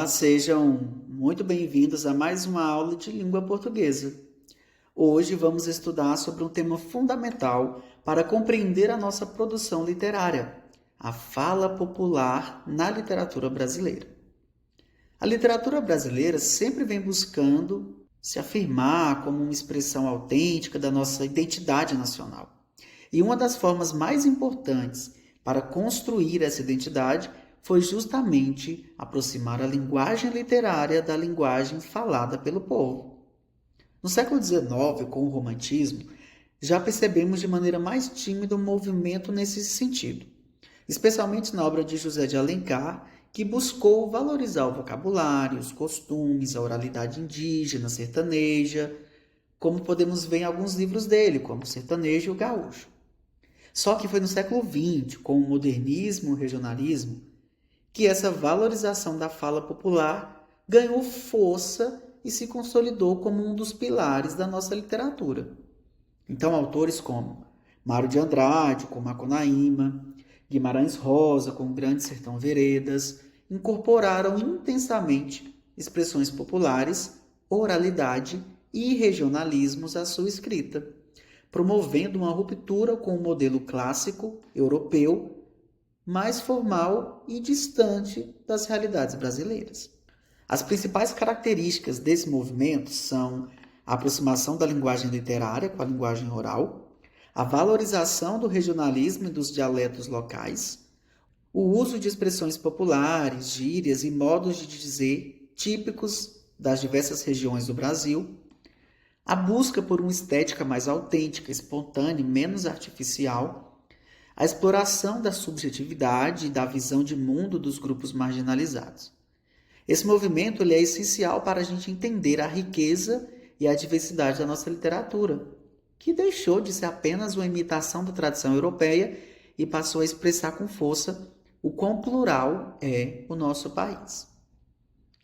Sejam muito bem-vindos a mais uma aula de língua portuguesa. Hoje vamos estudar sobre um tema fundamental para compreender a nossa produção literária, a fala popular na literatura brasileira. A literatura brasileira sempre vem buscando se afirmar como uma expressão autêntica da nossa identidade nacional. E uma das formas mais importantes para construir essa identidade foi justamente aproximar a linguagem literária da linguagem falada pelo povo. No século XIX, com o Romantismo, já percebemos de maneira mais tímida um movimento nesse sentido, especialmente na obra de José de Alencar, que buscou valorizar o vocabulário, os costumes, a oralidade indígena, sertaneja, como podemos ver em alguns livros dele, como o Sertanejo e o Gaúcho. Só que foi no século XX, com o modernismo e o regionalismo, que essa valorização da fala popular ganhou força e se consolidou como um dos pilares da nossa literatura. Então, autores como Mário de Andrade, com Macunaíma, Guimarães Rosa, com Grande Sertão Veredas, incorporaram intensamente expressões populares, oralidade e regionalismos à sua escrita, promovendo uma ruptura com o modelo clássico europeu, mais formal e distante das realidades brasileiras. As principais características desse movimento são a aproximação da linguagem literária com a linguagem oral, a valorização do regionalismo e dos dialetos locais, o uso de expressões populares, gírias e modos de dizer típicos das diversas regiões do Brasil, a busca por uma estética mais autêntica, espontânea e menos artificial, a exploração da subjetividade e da visão de mundo dos grupos marginalizados. Esse movimento é essencial para a gente entender a riqueza e a diversidade da nossa literatura, que deixou de ser apenas uma imitação da tradição europeia e passou a expressar com força o quão plural é o nosso país.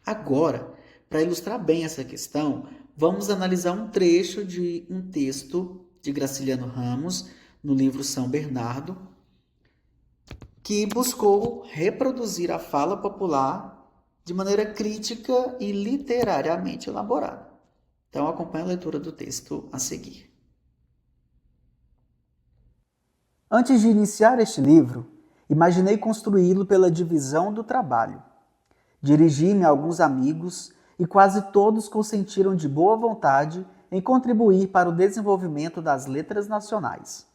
Agora, para ilustrar bem essa questão, vamos analisar um trecho de um texto de Graciliano Ramos, no livro São Bernardo, que buscou reproduzir a fala popular de maneira crítica e literariamente elaborada. Então, acompanhe a leitura do texto a seguir. Antes de iniciar este livro, imaginei construí-lo pela divisão do trabalho. Dirigi-me a alguns amigos e quase todos consentiram de boa vontade em contribuir para o desenvolvimento das letras nacionais.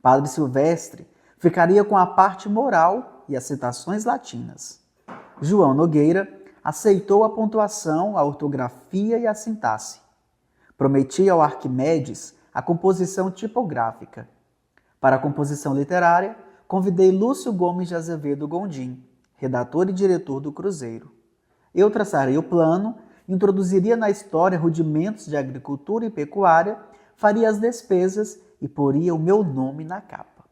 Padre Silvestre ficaria com a parte moral e as citações latinas. João Nogueira aceitou a pontuação, a ortografia e a sintaxe. Prometi ao Arquimedes a composição tipográfica. Para a composição literária, convidei Lúcio Gomes de Azevedo Gondim, redator e diretor do Cruzeiro. Eu traçarei o plano, introduziria na história rudimentos de agricultura e pecuária, faria as despesas e poria o meu nome na capa.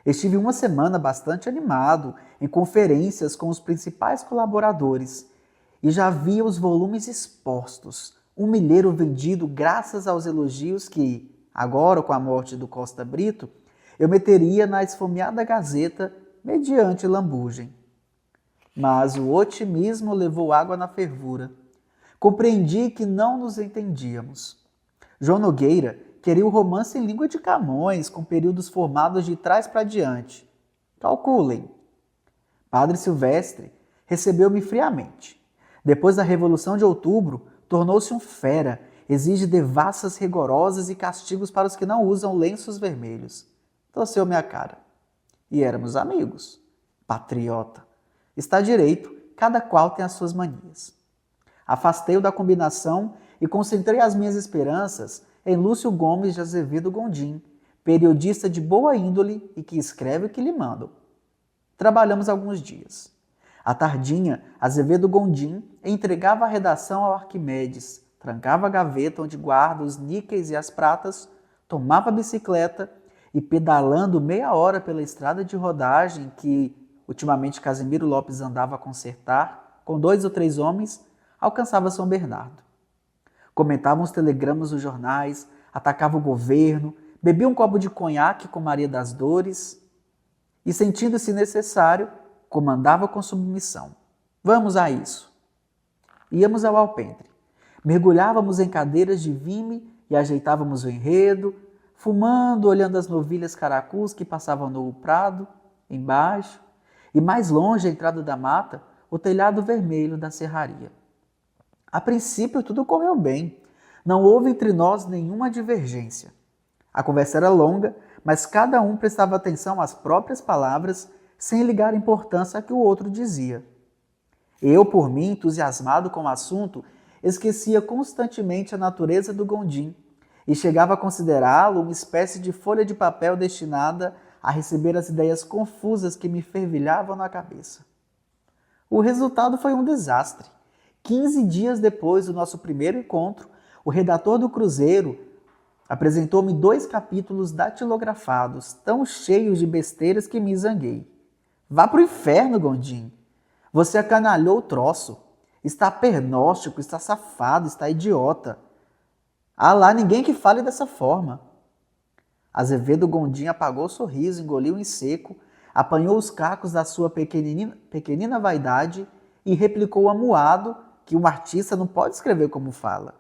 Estive uma semana bastante animado em conferências com os principais colaboradores e já via os volumes expostos, um milheiro vendido graças aos elogios que, agora com a morte do Costa Brito, eu meteria na esfomeada Gazeta mediante lambugem. Mas o otimismo levou água na fervura. Compreendi que não nos entendíamos. João Nogueira queria o romance em língua de Camões, com períodos formados de trás para diante. Calculem. Padre Silvestre recebeu-me friamente. Depois da Revolução de Outubro, tornou-se um fera, exige devassas rigorosas e castigos para os que não usam lenços vermelhos. Torceu-me a cara. E éramos amigos. Patriota. Está direito, cada qual tem as suas manias. Afastei-o da combinação e concentrei as minhas esperanças em Lúcio Gomes de Azevedo Gondim, periodista de boa índole e que escreve o que lhe mandam. Trabalhamos alguns dias. À tardinha, Azevedo Gondim entregava a redação ao Arquimedes, trancava a gaveta onde guarda os níqueis e as pratas, tomava a bicicleta e, pedalando meia hora pela estrada de rodagem que ultimamente Casimiro Lopes andava a consertar, com 2 ou 3 homens, alcançava São Bernardo. Comentavam os telegramas dos jornais, atacava o governo, bebia um copo de conhaque com Maria das Dores e, sentindo-se necessário, comandava com submissão. Vamos a isso. Íamos ao alpendre. Mergulhávamos em cadeiras de vime e ajeitávamos o enredo, fumando, olhando as novilhas caracus que passavam no prado, embaixo, e mais longe, à entrada da mata, o telhado vermelho da serraria. A princípio, tudo correu bem. Não houve entre nós nenhuma divergência. A conversa era longa, mas cada um prestava atenção às próprias palavras, sem ligar importância a que o outro dizia. Eu, por mim, entusiasmado com o assunto, esquecia constantemente a natureza do Gondim e chegava a considerá-lo uma espécie de folha de papel destinada a receber as ideias confusas que me fervilhavam na cabeça. O resultado foi um desastre. 15 dias depois do nosso primeiro encontro, o redator do Cruzeiro apresentou-me 2 capítulos datilografados, tão cheios de besteiras que me zanguei. Vá pro inferno, Gondim! Você acanalhou o troço. Está pernóstico, está safado, está idiota. Ah lá, ninguém que fale dessa forma. Azevedo Gondim apagou o sorriso, engoliu em seco, apanhou os cacos da sua pequenina vaidade e replicou amuado que um artista não pode escrever como fala.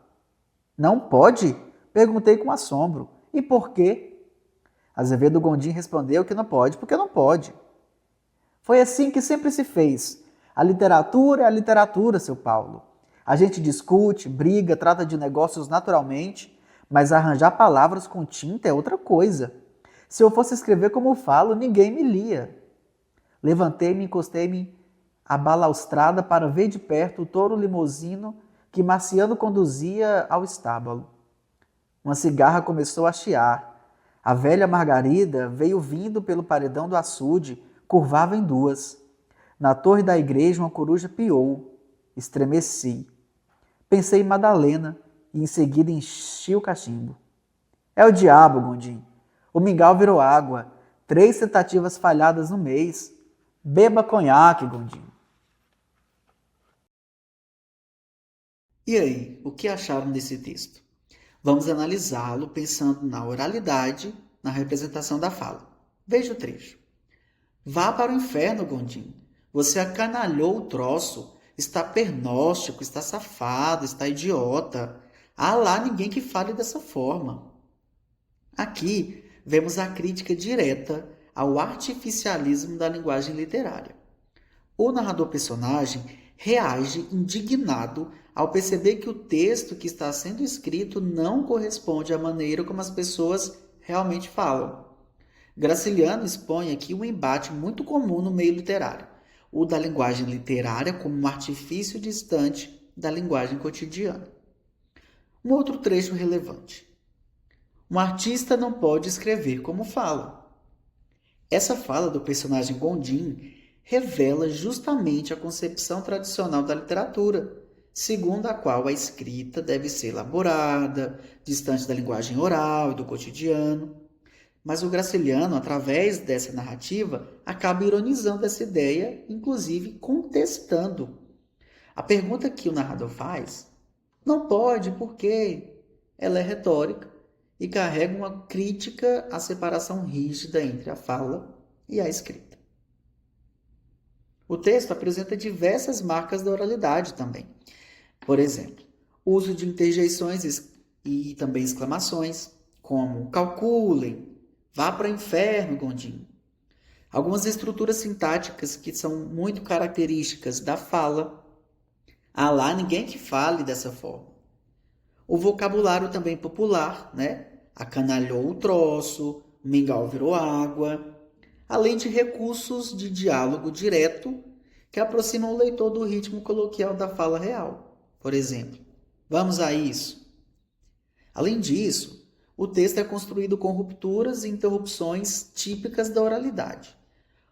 Não pode? Perguntei com assombro. E por quê? Azevedo Gondim respondeu que não pode, porque não pode. Foi assim que sempre se fez. A literatura é a literatura, seu Paulo. A gente discute, briga, trata de negócios naturalmente, mas arranjar palavras com tinta é outra coisa. Se eu fosse escrever como falo, ninguém me lia. Levantei-me e encostei-me à balaustrada para ver de perto o touro limousino que Marciano conduzia ao estábulo. Uma cigarra começou a chiar. A velha Margarida veio vindo pelo paredão do açude, curvava em 2. Na torre da igreja uma coruja piou. Estremeci. Pensei em Madalena e em seguida enchi o cachimbo. É o diabo, Gondim. O mingau virou água. 3 tentativas falhadas no mês. Beba conhaque, Gondim. E aí, o que acharam desse texto? Vamos analisá-lo pensando na oralidade, na representação da fala. Veja o trecho. Vá para o inferno, Gondim. Você acanalhou o troço. Está pernóstico, está safado, está idiota. Há lá ninguém que fale dessa forma. Aqui vemos a crítica direta ao artificialismo da linguagem literária. O narrador-personagem reage indignado ao perceber que o texto que está sendo escrito não corresponde à maneira como as pessoas realmente falam. Graciliano expõe aqui um embate muito comum no meio literário, o da linguagem literária como um artifício distante da linguagem cotidiana. Um outro trecho relevante. Um artista não pode escrever como fala. Essa fala do personagem Gondim revela justamente a concepção tradicional da literatura, segundo a qual a escrita deve ser elaborada, distante da linguagem oral e do cotidiano. Mas o Graciliano, através dessa narrativa, acaba ironizando essa ideia, inclusive contestando. A pergunta que o narrador faz, não pode, por quê? Ela é retórica e carrega uma crítica à separação rígida entre a fala e a escrita. O texto apresenta diversas marcas da oralidade também. Por exemplo, o uso de interjeições e também exclamações, como calculem, vá para o inferno, Gondim. Algumas estruturas sintáticas que são muito características da fala. Há lá ninguém que fale dessa forma. O vocabulário também popular, né? Acanalhou o troço, o mingau virou água, além de recursos de diálogo direto que aproximam o leitor do ritmo coloquial da fala real. Por exemplo, vamos a isso. Além disso, o texto é construído com rupturas e interrupções típicas da oralidade.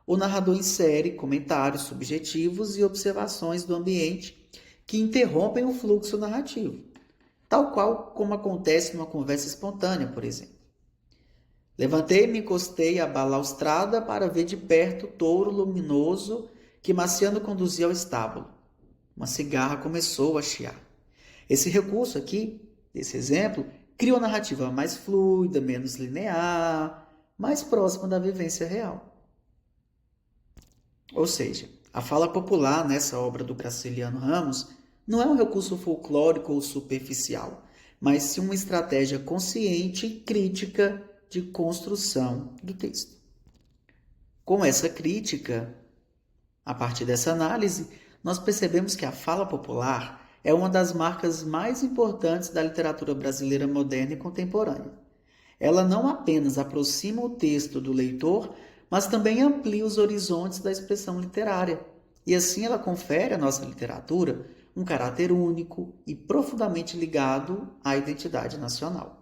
O narrador insere comentários subjetivos e observações do ambiente que interrompem o fluxo narrativo, tal qual como acontece numa conversa espontânea, por exemplo. Levantei-me e encostei à balaustrada para ver de perto o touro luminoso que Marciano conduzia ao estábulo. Uma cigarra começou a chiar. Esse recurso aqui, desse exemplo, cria uma narrativa mais fluida, menos linear, mais próxima da vivência real. Ou seja, a fala popular nessa obra do Graciliano Ramos não é um recurso folclórico ou superficial, mas sim uma estratégia consciente e crítica de construção do texto. Com essa crítica, a partir dessa análise, nós percebemos que a fala popular é uma das marcas mais importantes da literatura brasileira moderna e contemporânea. Ela não apenas aproxima o texto do leitor, mas também amplia os horizontes da expressão literária. E assim ela confere à nossa literatura um caráter único e profundamente ligado à identidade nacional.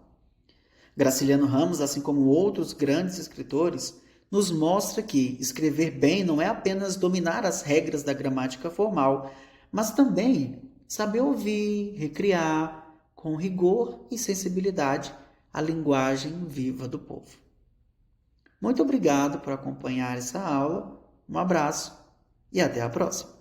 Graciliano Ramos, assim como outros grandes escritores, nos mostra que escrever bem não é apenas dominar as regras da gramática formal, mas também saber ouvir, recriar, com rigor e sensibilidade, a linguagem viva do povo. Muito obrigado por acompanhar essa aula, um abraço e até a próxima!